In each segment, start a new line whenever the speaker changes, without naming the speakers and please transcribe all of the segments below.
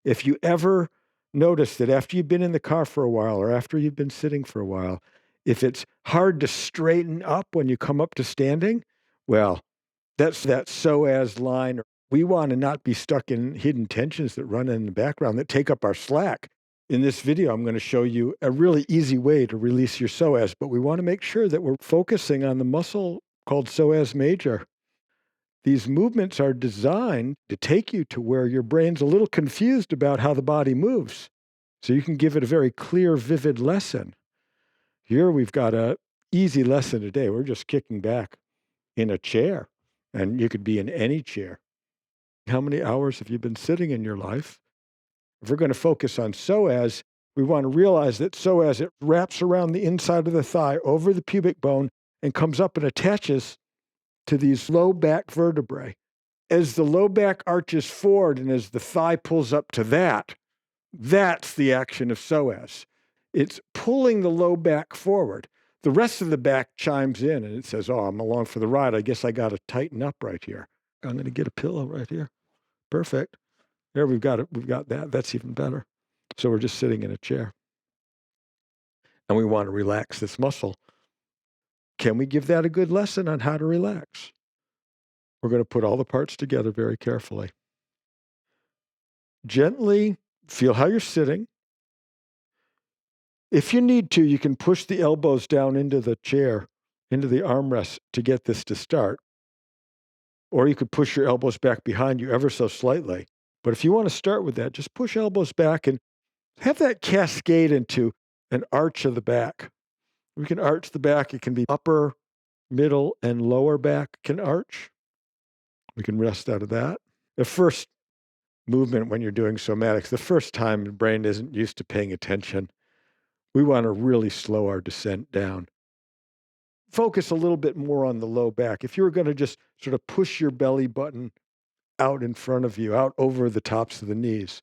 If you ever notice that after you've been in the car for a while or after you've been sitting for a while, if it's hard to straighten up when you come up to standing, well, that's that psoas line. We want to not be stuck in hidden tensions that run in the background that take up our slack. In this video, I'm going to show you a really easy way to release your psoas, but we want to make sure that we're focusing on the muscle called psoas major. These movements are designed to take you to where your brain's a little confused about how the body moves, so you can give it a very clear, vivid lesson. Here we've got an easy lesson today. We're just kicking back in a chair, and you could be in any chair. How many hours have you been sitting in your life? If we're going to focus on psoas, we want to realize that psoas, it wraps around the inside of the thigh over the pubic bone and comes up and attaches to these low back vertebrae. As the low back arches forward and as the thigh pulls up to that, that's the action of psoas. It's pulling the low back forward. The rest of the back chimes in and it says, oh, I'm along for the ride. I guess I got to tighten up right here. I'm going to get a pillow right here. Perfect. There, we've got it. We've got that. That's even better. So we're just sitting in a chair. And we want to relax this muscle. Can we give that a good lesson on how to relax? We're going to put all the parts together very carefully. Gently feel how you're sitting. If you need to, you can push the elbows down into the chair, into the armrest to get this to start. Or you could push your elbows back behind you ever so slightly. But if you want to start with that, just push elbows back and have that cascade into an arch of the back. We can arch the back. It can be upper, middle, and lower back can arch. We can rest out of that. The first movement when you're doing somatics, the first time the brain isn't used to paying attention, we want to really slow our descent down. Focus a little bit more on the low back. If you were going to just sort of push your belly button out in front of you, out over the tops of the knees,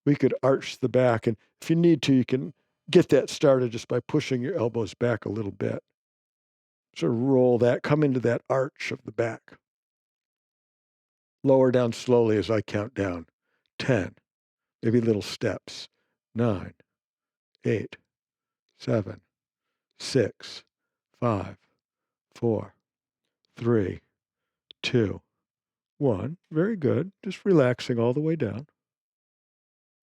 we could arch the back. And if you need to, you can get that started just by pushing your elbows back a little bit. Sort of roll that, come into that arch of the back. Lower down slowly as I count down. 10, maybe little steps. 9, 8, 7, 6, 5, 4, 3, 2, 1. Very good. Just relaxing all the way down.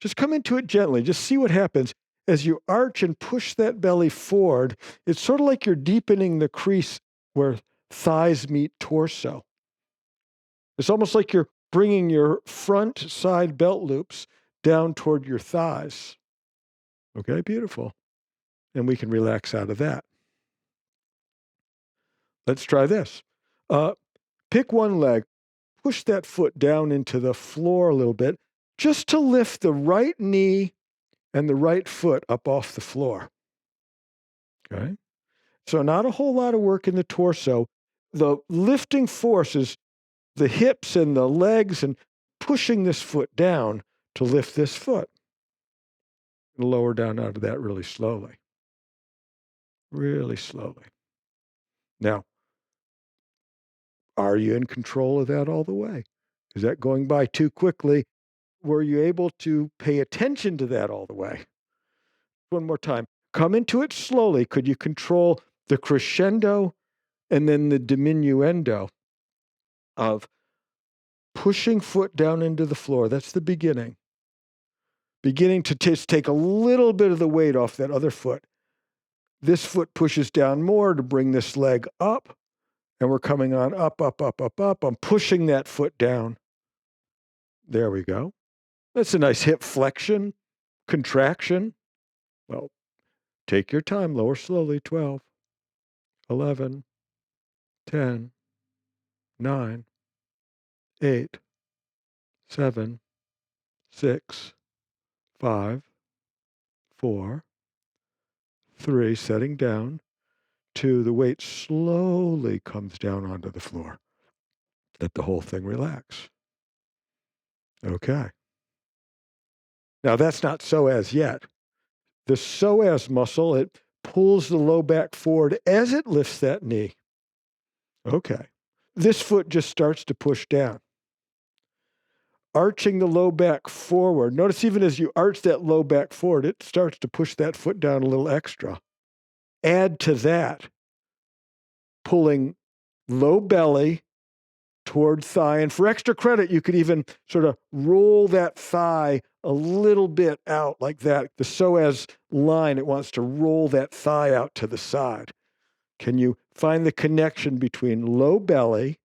Just come into it gently. Just see what happens. As you arch and push that belly forward, it's sort of like you're deepening the crease where thighs meet torso. It's almost like you're bringing your front side belt loops down toward your thighs. Okay, beautiful. And we can relax out of that. Let's try this. Pick one leg, push that foot down into the floor a little bit, just to lift the right knee and the right foot up off the floor. Okay? So not a whole lot of work in the torso. The lifting force is the hips and the legs and pushing this foot down to lift this foot. And lower down out of that really slowly. Really slowly. Now, are you in control of that all the way? Is that going by too quickly? Were you able to pay attention to that all the way? One more time. Come into it slowly. Could you control the crescendo and then the diminuendo of pushing foot down into the floor? That's the beginning. Beginning to just take a little bit of the weight off that other foot. This foot pushes down more to bring this leg up. And we're coming on up, up, up, up, up. I'm pushing that foot down. There we go. That's a nice hip flexion, contraction. Well, take your time, lower slowly. 12, 11, 10, 9, 8, 7, 6, 5, 4, 3, setting down. 2, the weight slowly comes down onto the floor. Let the whole thing relax. Okay. Now that's not psoas yet. The psoas muscle, it pulls the low back forward as it lifts that knee. Okay. This foot just starts to push down. arching the low back forward. Notice even as you arch that low back forward, it starts to push that foot down a little extra. Add to that, pulling low belly toward thigh. And for extra credit, you could even sort of roll that thigh a little bit out like that. The psoas line, it wants to roll that thigh out to the side. Can you find the connection between low belly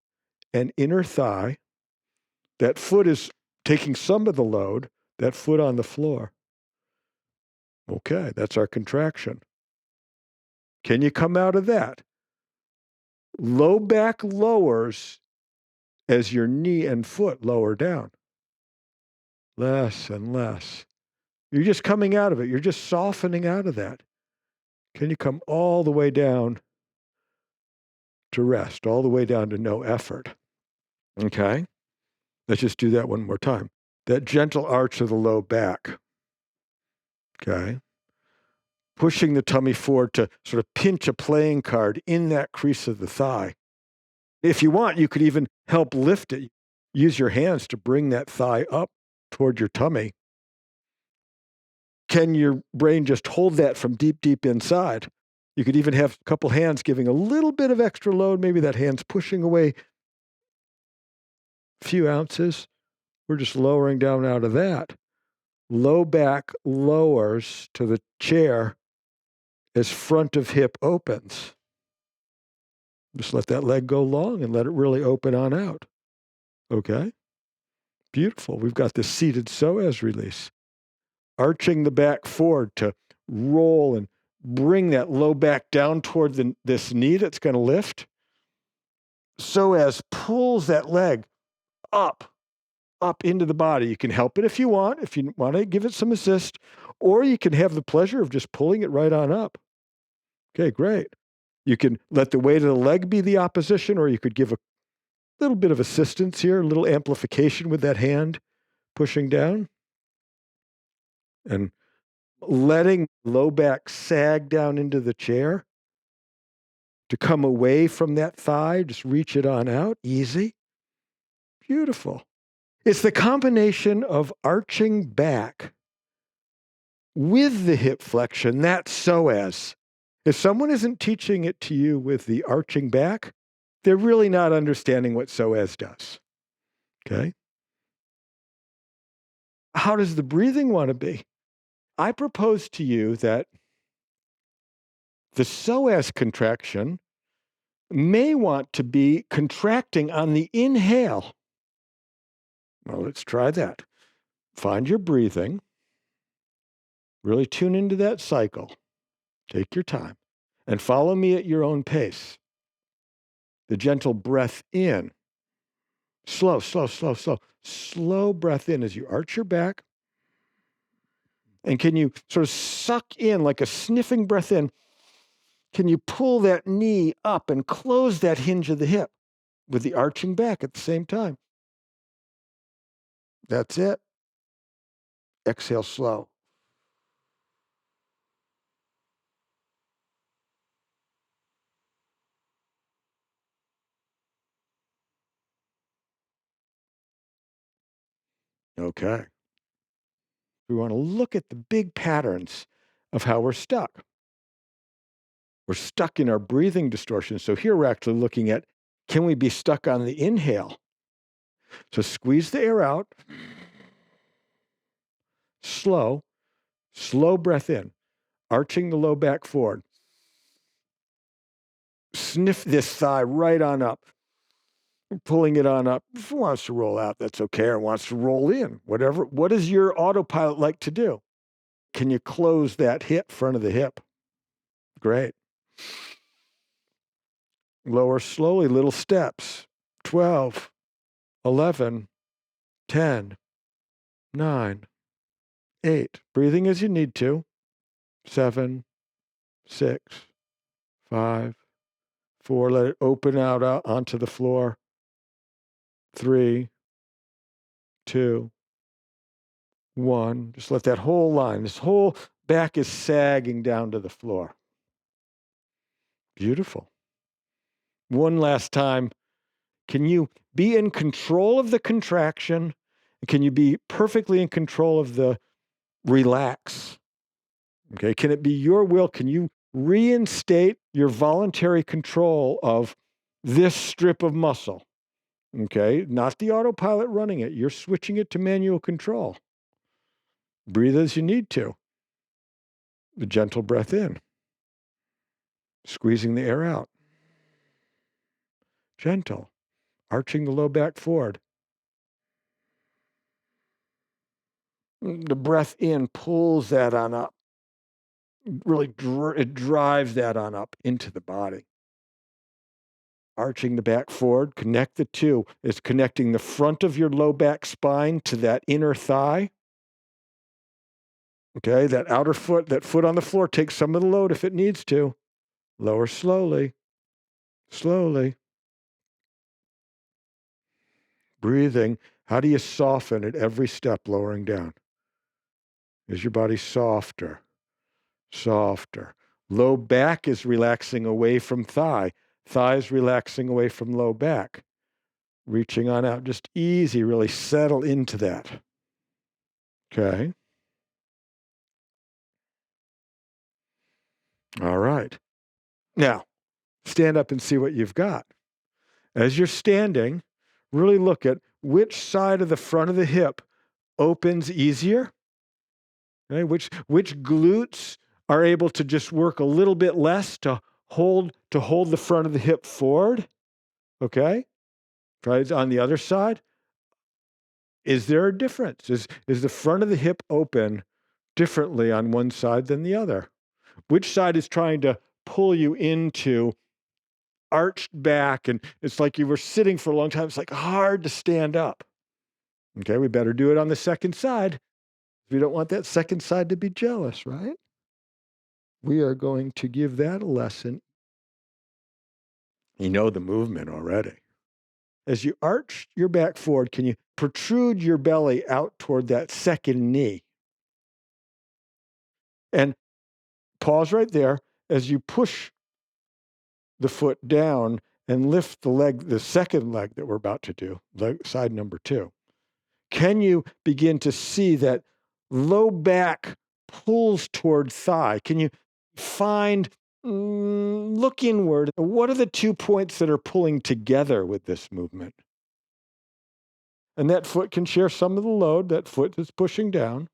and inner thigh? That foot is taking some of the load, that foot on the floor. Okay, that's our contraction. Can you come out of that? Low back lowers as your knee and foot lower down. Less and less. You're just coming out of it. You're just softening out of that. Can you come all the way down to rest, all the way down to no effort? Okay? Let's just do that one more time. That gentle arch of the low back. Okay? Pushing the tummy forward to sort of pinch a playing card in that crease of the thigh. If you want, you could even help lift it. Use your hands to bring that thigh up toward your tummy. Can your brain just hold that from deep, deep inside? You could even have a couple hands giving a little bit of extra load. Maybe that hand's pushing away a few ounces. We're just lowering down out of that. Low back lowers to the chair as front of hip opens. Just let that leg go long and let it really open on out. Okay? Beautiful. We've got this seated psoas release. Arching the back forward to roll and bring that low back down toward this knee that's going to lift. Psoas pulls that leg up into the body. You can help it if you want to give it some assist, or you can have the pleasure of just pulling it right on up. Okay, great. You can let the weight of the leg be the opposition, or you could give a little bit of assistance here, a little amplification with that hand pushing down. And letting low back sag down into the chair to come away from that thigh, just reach it on out, easy. Beautiful. It's the combination of arching back with the hip flexion, that's psoas. If someone isn't teaching it to you with the arching back, they're really not understanding what psoas does. Okay? How does the breathing want to be? I propose to you that the psoas contraction may want to be contracting on the inhale. Well, let's try that. Find your breathing. Really tune into that cycle. Take your time and follow me at your own pace. The gentle breath in. Slow, slow, slow, slow. Slow breath in as you arch your back. And can you sort of suck in like a sniffing breath in? Can you pull that knee up and close that hinge of the hip with the arching back at the same time? That's it. Exhale slow. Okay. We want to look at the big patterns of how we're stuck. We're stuck in our breathing distortion. So here we're actually looking at, can we be stuck on the inhale? So squeeze the air out. Slow breath in, arching the low back forward. Sniff this thigh right on up, pulling it on up. If it wants to roll out, that's okay, or wants to roll in, whatever. What does your autopilot like to do? Can you close that hip, front of the hip? Great. Lower slowly, little steps. 12, 11, 10, 9, 8. Breathing as you need to. 7, 6, 5, 4. Let it open out onto the floor. 3, 2, 1. Just let that whole line, this whole back is sagging down to the floor. Beautiful. One last time. Can you be in control of the contraction Can you be perfectly in control of the relax? Okay. Can it be your will? Can you reinstate your voluntary control of this strip of muscle? Okay. Not the autopilot running it. You're switching it to manual control. Breathe as you need to. The gentle breath in, squeezing the air out. Gentle, arching the low back forward. The breath in pulls that on up. Really, it drives that on up into the body. Arching the back forward, connect the two. It's connecting the front of your low back spine to that inner thigh. Okay, that outer foot, that foot on the floor, takes some of the load if it needs to. Lower slowly, slowly. Breathing. How do you soften at every step, lowering down? Is your body softer? Softer. Low back is relaxing away from thigh. Thigh is relaxing away from low back. Reaching on out, just easy, really settle into that. Okay. All right. Now, stand up and see what you've got. As you're standing, really look at which side of the front of the hip opens easier. Okay? Which glutes are able to just work a little bit less to hold the front of the hip forward. Okay? Try it on the other side. Is there a difference? Is the front of the hip open differently on one side than the other? Which side is trying to pull you into arched back, and it's like you were sitting for a long time. It's like hard to stand up. Okay, we better do it on the second side. We don't want that second side to be jealous, right? We are going to give that a lesson. You know the movement already. As you arch your back forward, can you protrude your belly out toward that second knee? And pause right there as you push the foot down and lift the leg, the second leg that we're about to do, side number 2. Can you begin to see that low back pulls toward thigh? Can you find, look inward? What are the 2 points that are pulling together with this movement? And that foot can share some of the load. That foot is pushing down.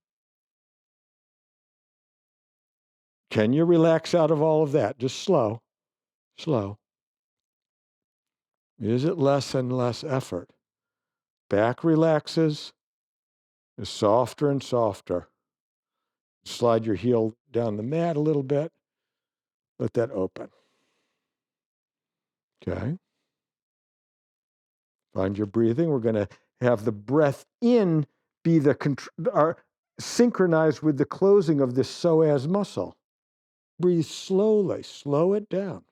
Can you relax out of all of that? Just slow, slow. Is it less and less effort? Back relaxes, is softer and softer. Slide your heel down the mat a little bit. Let that open. Okay. Find your breathing. We're going to have the breath in be synchronized with the closing of this psoas muscle. Breathe slowly, slow it down.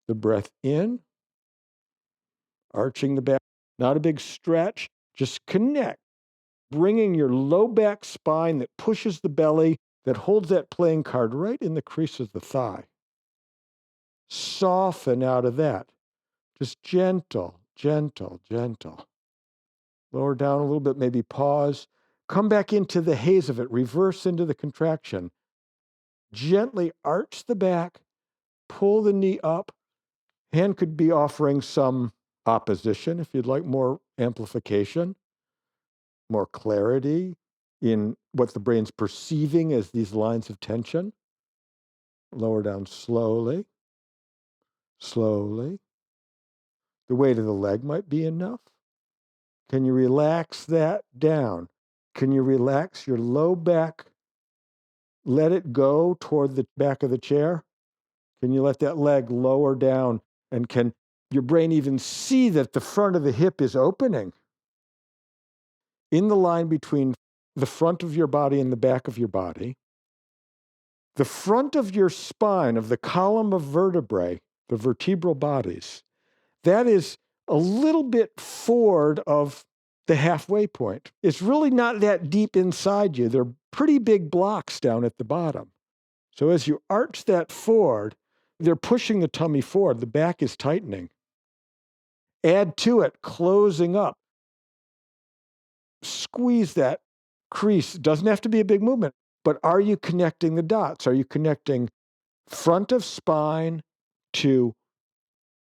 The breath in, arching the back, not a big stretch, just connect, bringing your low back spine that pushes the belly, that holds that playing card right in the crease of the thigh. Soften out of that. Just gentle, gentle, gentle. Lower down a little bit, maybe pause. Come back into the haze of it, reverse into the contraction. Gently arch the back, pull the knee up. Hand could be offering some opposition if you'd like more amplification, more clarity in what the brain's perceiving as these lines of tension. Lower down slowly, slowly. The weight of the leg might be enough. Can you relax that down? Can you relax your low back? Let it go toward the back of the chair. Can you let that leg lower down? And can your brain even see that the front of the hip is opening? In the line between the front of your body and the back of your body, the front of your spine, of the column of vertebrae, the vertebral bodies, that is a little bit forward of the halfway point. It's really not that deep inside you. They're pretty big blocks down at the bottom. So as you arch that forward, they're pushing the tummy forward. The back is tightening. Add to it, closing up. squeeze that crease. It doesn't have to be a big movement, but are you connecting the dots? Are you connecting front of spine to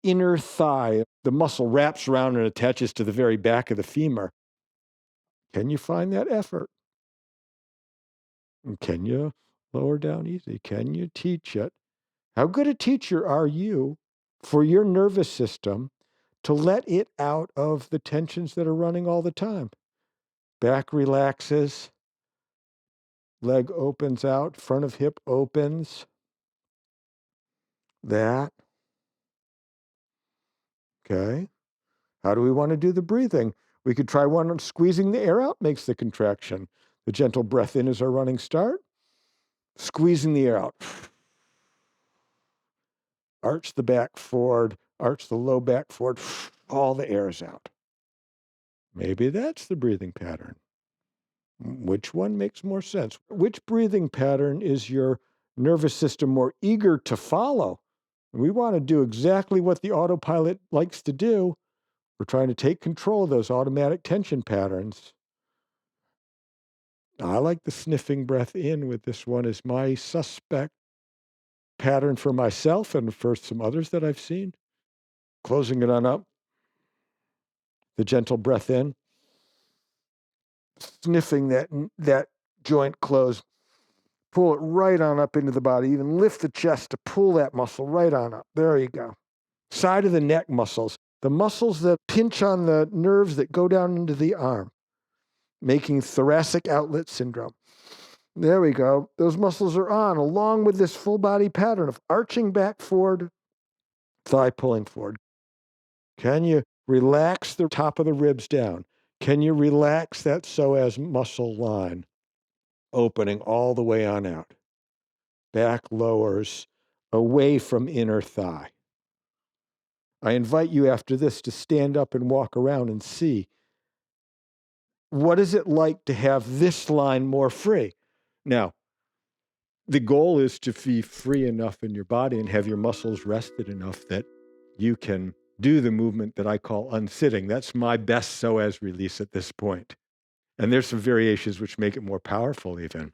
inner thigh? The muscle wraps around and attaches to the very back of the femur. Can you find that effort? And can you lower down easy? Can you teach it? How good a teacher are you for your nervous system to let it out of the tensions that are running all the time? Back relaxes, leg opens out, front of hip opens. That. Okay. How do we want to do the breathing? We could try one on squeezing the air out, makes the contraction. The gentle breath in is our running start. Squeezing the air out. Arch the back forward, arch the low back forward, all the air is out. Maybe that's the breathing pattern. Which one makes more sense? Which breathing pattern is your nervous system more eager to follow? We want to do exactly what the autopilot likes to do. We're trying to take control of those automatic tension patterns. I like the sniffing breath in with this one as my suspect pattern for myself and for some others that I've seen. Closing it on up. The gentle breath in. Sniffing that joint closed. Pull it right on up into the body. Even lift the chest to pull that muscle right on up. There you go. Side of the neck muscles. The muscles that pinch on the nerves that go down into the arm, making thoracic outlet syndrome. There we go. Those muscles are on, along with this full body pattern of arching back forward, thigh pulling forward. Can you relax the top of the ribs down? Can you relax that psoas muscle line, opening all the way on out? Back lowers away from inner thigh. I invite you after this to stand up and walk around and see, what is it like to have this line more free? Now, the goal is to be free enough in your body and have your muscles rested enough that you can do the movement that I call unsitting. That's my best psoas release at this point. And there's some variations which make it more powerful even.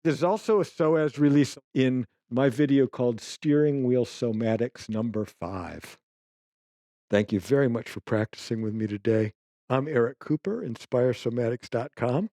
There's also a psoas release in my video called Steering Wheel Somatics number 5. Thank you very much for practicing with me today. I'm Eric Cooper, InspireSomatics.com.